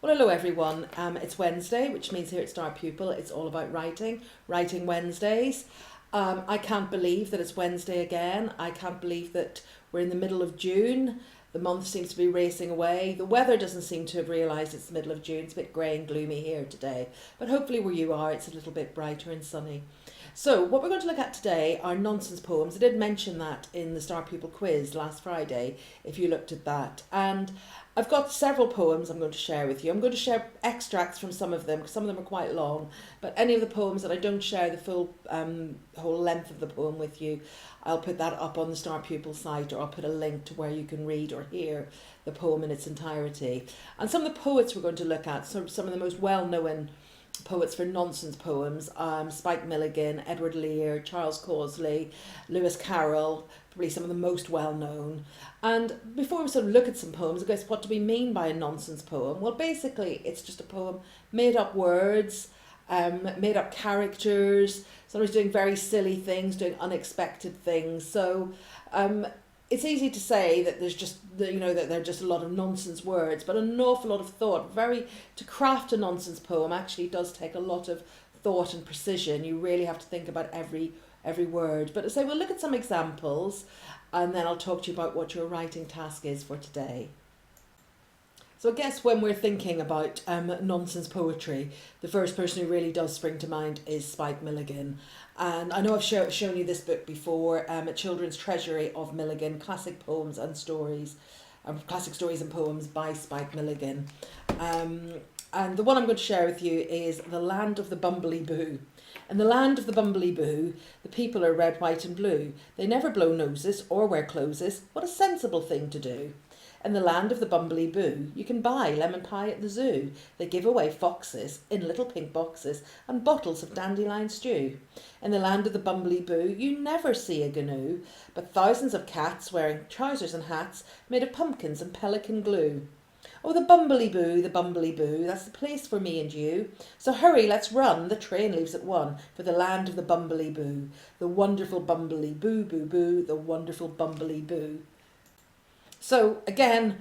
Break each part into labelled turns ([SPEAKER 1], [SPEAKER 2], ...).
[SPEAKER 1] Well, hello everyone. It's Wednesday, which means here at Star Pupil it's all about writing Wednesdays. I can't believe that it's Wednesday again. I can't believe that we're in the middle of June. The month seems to be racing away. The weather doesn't seem to have realised it's the middle of June. It's a bit grey and gloomy here today. But hopefully where you are, it's a little bit brighter and sunny. So what we're going to look at today are nonsense poems. I did mention that in the Star Pupil quiz last Friday, if you looked at that. And I've got several poems I'm going to share with you. I'm going to share extracts from some of them, because some of them are quite long. But any of the poems that I don't share the full whole length of the poem with you, I'll put that up on the Star Pupil site, or I'll put a link to where you can read or hear the poem in its entirety. And some of the poets we're going to look at, some of the most well-known poets for nonsense poems, Spike Milligan, Edward Lear, Charles Causley, Lewis Carroll, probably some of the most well-known. And before we sort of look at some poems, I guess what do we mean by a nonsense poem? Well, basically, it's just a poem, made up words, made up characters, somebody's doing very silly things, doing unexpected things. So it's easy to say that there's just, that they're just a lot of nonsense words, but an awful lot of thought. To craft a nonsense poem actually does take a lot of thought and precision. You really have to think about every word. But as I say, we'll look at some examples, and then I'll talk to you about what your writing task is for today. So I guess when we're thinking about nonsense poetry, the first person who really does spring to mind is Spike Milligan. And I know I've shown you this book before, A Children's Treasury of Milligan, Classic Poems and Stories, Classic Stories and Poems by Spike Milligan. And the one I'm going to share with you is The Land of the Bumblebee Boo. In the land of the Bumblebee Boo, the people are red, white and blue. They never blow noses or wear closes. What a sensible thing to do. In the land of the Bumblebee Boo, you can buy lemon pie at the zoo. They give away foxes in little pink boxes and bottles of dandelion stew. In the land of the Bumblebee Boo, you never see a gnu, but thousands of cats wearing trousers and hats made of pumpkins and pelican glue. Oh, the Bumblebee Boo, that's the place for me and you. So hurry, let's run, the train leaves at 1, for the land of the Bumblebee Boo. The wonderful Bumblebee Boo, boo, boo, the wonderful Bumblebee Boo. So again,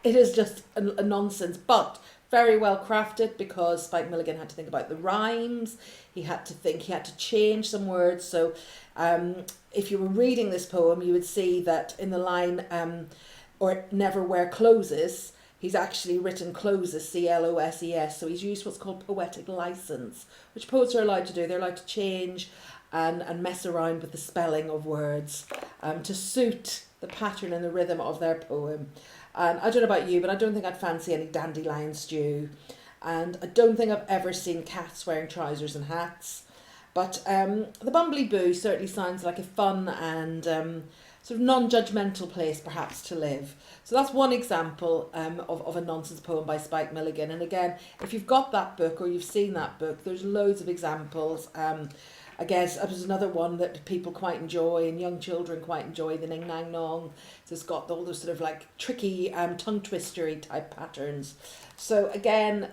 [SPEAKER 1] it is just a nonsense, but very well crafted, because Spike Milligan had to think about the rhymes. He had to change some words. So if you were reading this poem, you would see that in the line, or never wear closes, he's actually written closes, C-L-O-S-E-S. So he's used what's called poetic license, which poets are allowed to do. They're allowed to change and mess around with the spelling of words to suit the pattern and the rhythm of their poem. And I don't know about you, but I don't think I'd fancy any dandelion stew. And I don't think I've ever seen cats wearing trousers and hats. But the Bumblebee Boo certainly sounds like a fun and sort of non-judgmental place perhaps to live. So that's one example of a nonsense poem by Spike Milligan. And again, if you've got that book or you've seen that book, there's loads of examples. I guess it was another one that people quite enjoy, and young children quite enjoy, the Ning Nang Nong. So it's got all those sort of like tricky tongue twistery type patterns. So again,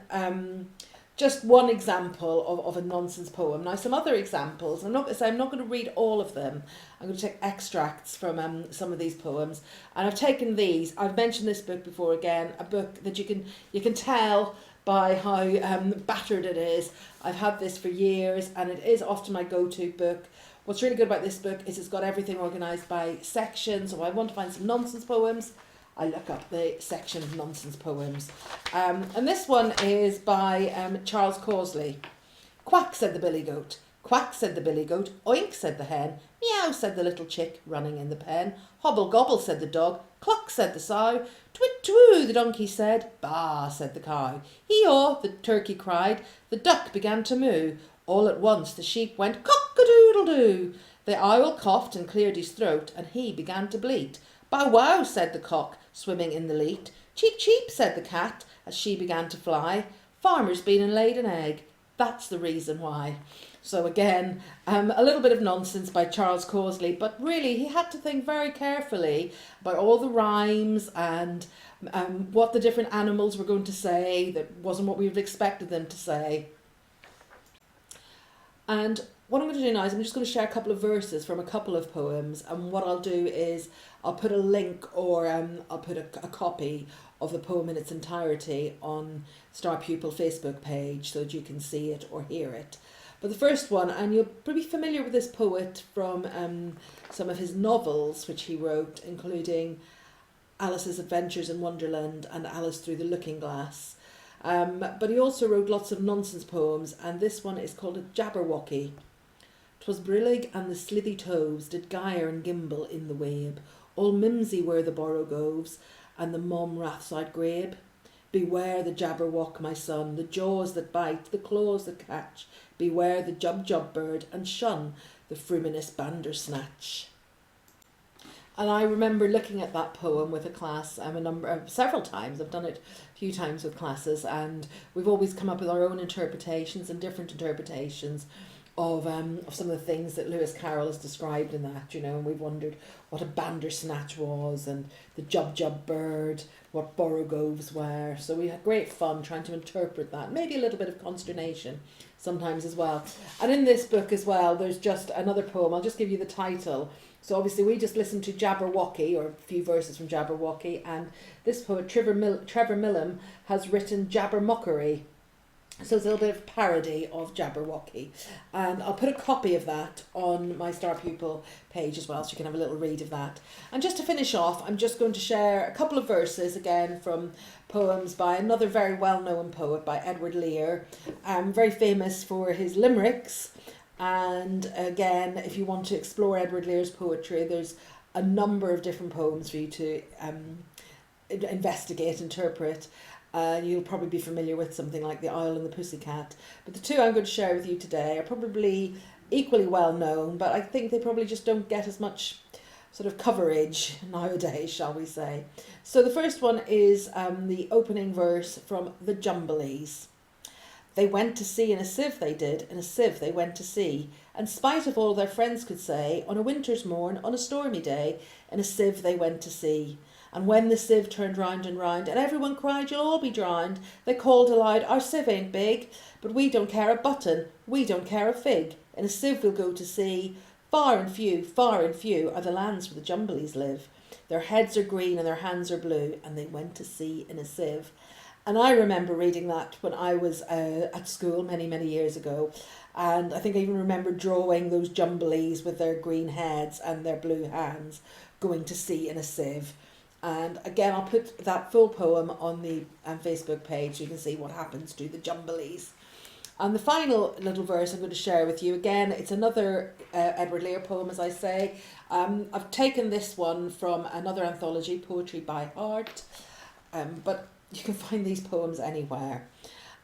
[SPEAKER 1] just one example of a nonsense poem. Now some other examples, I'm not going to read all of them. I'm going to take extracts from some of these poems, and I've taken these. I've mentioned this book before. Again, a book that you can tell by how battered it is. I've had this for years, and it is often my go-to book. What's really good about this book is it's got everything organised by sections. So if I want to find some nonsense poems, I look up the section of nonsense poems. And this one is by Charles Causley. Quack, said the billy goat. Quack, said the billy goat. Oink, said the hen. Meow, said the little chick running in the pen. Hobble gobble, said the dog. Cluck, said the sow. Twit twoo, the donkey said. Baa, said the cow. Hee-haw, the turkey cried. The duck began to moo. All at once the sheep went cock-a-doodle-doo. The owl coughed and cleared his throat, and he began to bleat. Bow-wow, said the cock, swimming in the leat. Cheep, cheep, said the cat, as she began to fly. Farmer's been and laid an egg. That's the reason why. So again, a little bit of nonsense by Charles Causley, but really he had to think very carefully about all the rhymes and what the different animals were going to say that wasn't what we would have expected them to say. And what I'm going to do now is I'm just going to share a couple of verses from a couple of poems, and what I'll do is I'll put a link, or I'll put a copy of the poem in its entirety on Star Pupil Facebook page so that you can see it or hear it. But the first one, and you'll be familiar with this poet from some of his novels which he wrote, including Alice's Adventures in Wonderland and Alice Through the Looking Glass. But he also wrote lots of nonsense poems, and this one is called a Jabberwocky. 'Twas brillig and the slithy toves did gyre and gimble in the wabe. All mimsy were the borogoves and the mom rathside grabe. Beware the Jabberwock, my son, the jaws that bite, the claws that catch. Beware the Jub bird and shun the fruminous bandersnatch. And I remember looking at that poem with a class several times. I've done it a few times with classes, and we've always come up with our own interpretations and different interpretations of some of the things that Lewis Carroll has described in that, and we've wondered what a bandersnatch was and the Jub bird, what borogoves were. So we had great fun trying to interpret that, maybe a little bit of consternation sometimes as well. And in this book as well, there's just another poem. I'll just give you the title. So obviously we just listened to Jabberwocky, or a few verses from Jabberwocky, and this poet, Trevor Millam, has written Jabbermockery. So it's a little bit of parody of Jabberwocky. And I'll put a copy of that on my Star Pupil page as well, so you can have a little read of that. And just to finish off, I'm just going to share a couple of verses again from poems by another very well-known poet, by Edward Lear, very famous for his limericks. And again, if you want to explore Edward Lear's poetry, there's a number of different poems for you to investigate, interpret. You'll probably be familiar with something like The Owl and the Pussycat. But the two I'm going to share with you today are probably equally well known, but I think they probably just don't get as much sort of coverage nowadays, shall we say. So the first one is the opening verse from The Jumblies. They went to sea in a sieve, they did, in a sieve they went to sea. And spite of all their friends could say, on a winter's morn, on a stormy day, in a sieve they went to sea. And when the sieve turned round and round, and everyone cried, you'll all be drowned, they called aloud, our sieve ain't big, but we don't care a button, we don't care a fig. In a sieve we'll go to sea. Far and few are the lands where the Jumblies live. Their heads are green and their hands are blue, and they went to sea in a sieve. And I remember reading that when I was at school many, many years ago. And I think I even remember drawing those Jumblies with their green heads and their blue hands going to sea in a sieve. And again, I'll put that full poem on the Facebook page so you can see what happens to the Jumblies. And the final little verse I'm going to share with you, again, it's another Edward Lear poem, as I say. I've taken this one from another anthology, Poetry by Heart, but you can find these poems anywhere.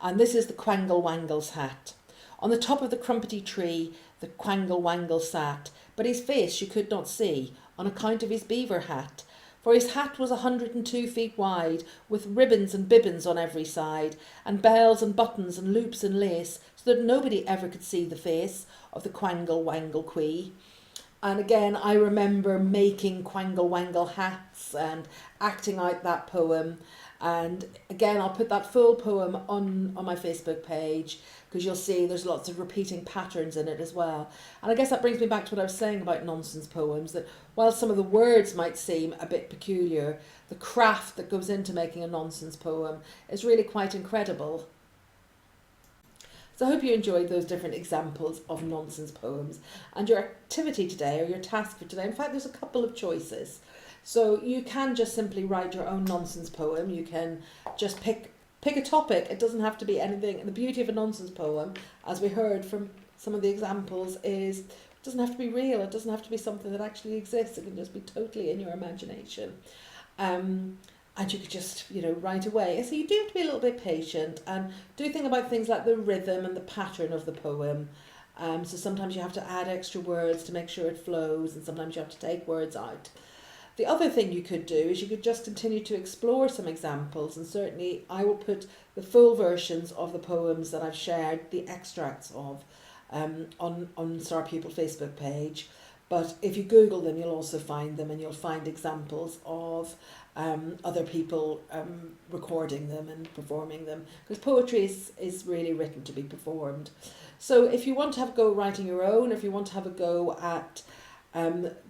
[SPEAKER 1] And this is the Quangle Wangle's hat. On the top of the crumpety tree, the Quangle Wangle sat, but his face you could not see, on account of his beaver hat. For his hat was 102 feet wide, with ribbons and bibbins on every side, and bells and buttons and loops and lace, so that nobody ever could see the face of the Quangle Wangle Quee. And again, I remember making Quangle Wangle hats and acting out that poem. And again, I'll put that full poem on my Facebook page, because you'll see there's lots of repeating patterns in it as well. And I guess that brings me back to what I was saying about nonsense poems, that while some of the words might seem a bit peculiar, the craft that goes into making a nonsense poem is really quite incredible. So I hope you enjoyed those different examples of nonsense poems. And your activity today, or your task for today, in fact, there's a couple of choices. So you can just simply write your own nonsense poem. You can just pick a topic. It doesn't have to be anything. And the beauty of a nonsense poem, as we heard from some of the examples, is it doesn't have to be real. It doesn't have to be something that actually exists. It can just be totally in your imagination. And you could just, write away. So you do have to be a little bit patient, and do think about things like the rhythm and the pattern of the poem. So sometimes you have to add extra words to make sure it flows, and sometimes you have to take words out. The other thing you could do is you could just continue to explore some examples, and certainly I will put the full versions of the poems that I've shared, the extracts of, on Star Pupil Facebook page. But if you Google them, you'll also find them, and you'll find examples of other people recording them and performing them, because poetry is really written to be performed. So if you want to have a go writing your own, if you want to have a go at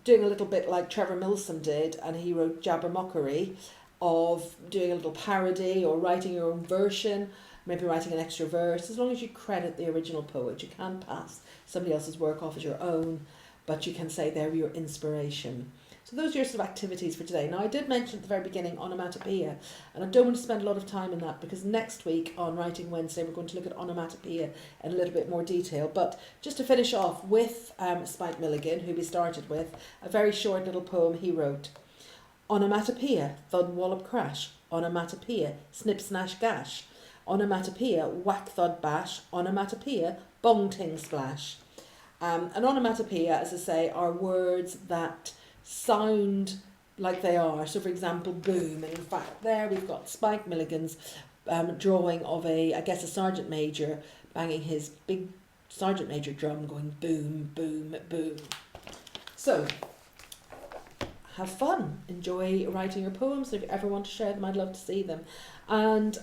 [SPEAKER 1] doing a little bit like Trevor Milsom did, and he wrote Jabbermockery, of doing a little parody or writing your own version, maybe writing an extra verse, as long as you credit the original poet. You can't pass somebody else's work off as your own, but you can say they're your inspiration. So those are your sort of activities for today. Now, I did mention at the very beginning onomatopoeia, and I don't want to spend a lot of time in that because next week on Writing Wednesday we're going to look at onomatopoeia in a little bit more detail. But just to finish off with Spike Milligan, who we started with, a very short little poem he wrote. Onomatopoeia, thud wallop crash. Onomatopoeia, snip snash gash. Onomatopoeia, whack thud bash. Onomatopoeia, bong ting splash. An onomatopoeia, as I say, are words that sound like they are. So, for example, boom. And in fact, there we've got Spike Milligan's drawing of I guess a sergeant major banging his big sergeant major drum, going boom, boom, boom. So, have fun. Enjoy writing your poems. If you ever want to share them, I'd love to see them. And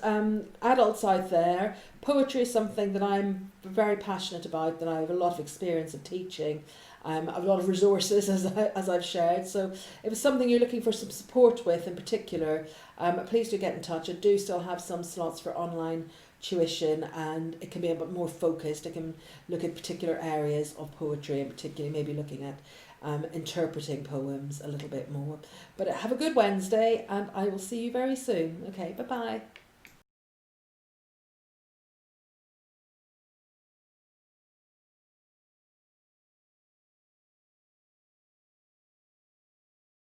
[SPEAKER 1] adults out there, poetry is something that I'm very passionate about, that I have a lot of experience of teaching. I have a lot of resources, as I've shared. So if it's something you're looking for some support with in particular, please do get in touch. I do still have some slots for online tuition, and it can be a bit more focused. It can look at particular areas of poetry, and particularly maybe looking at interpreting poems a little bit more. But have a good Wednesday, and I will see you very soon. Okay, bye-bye.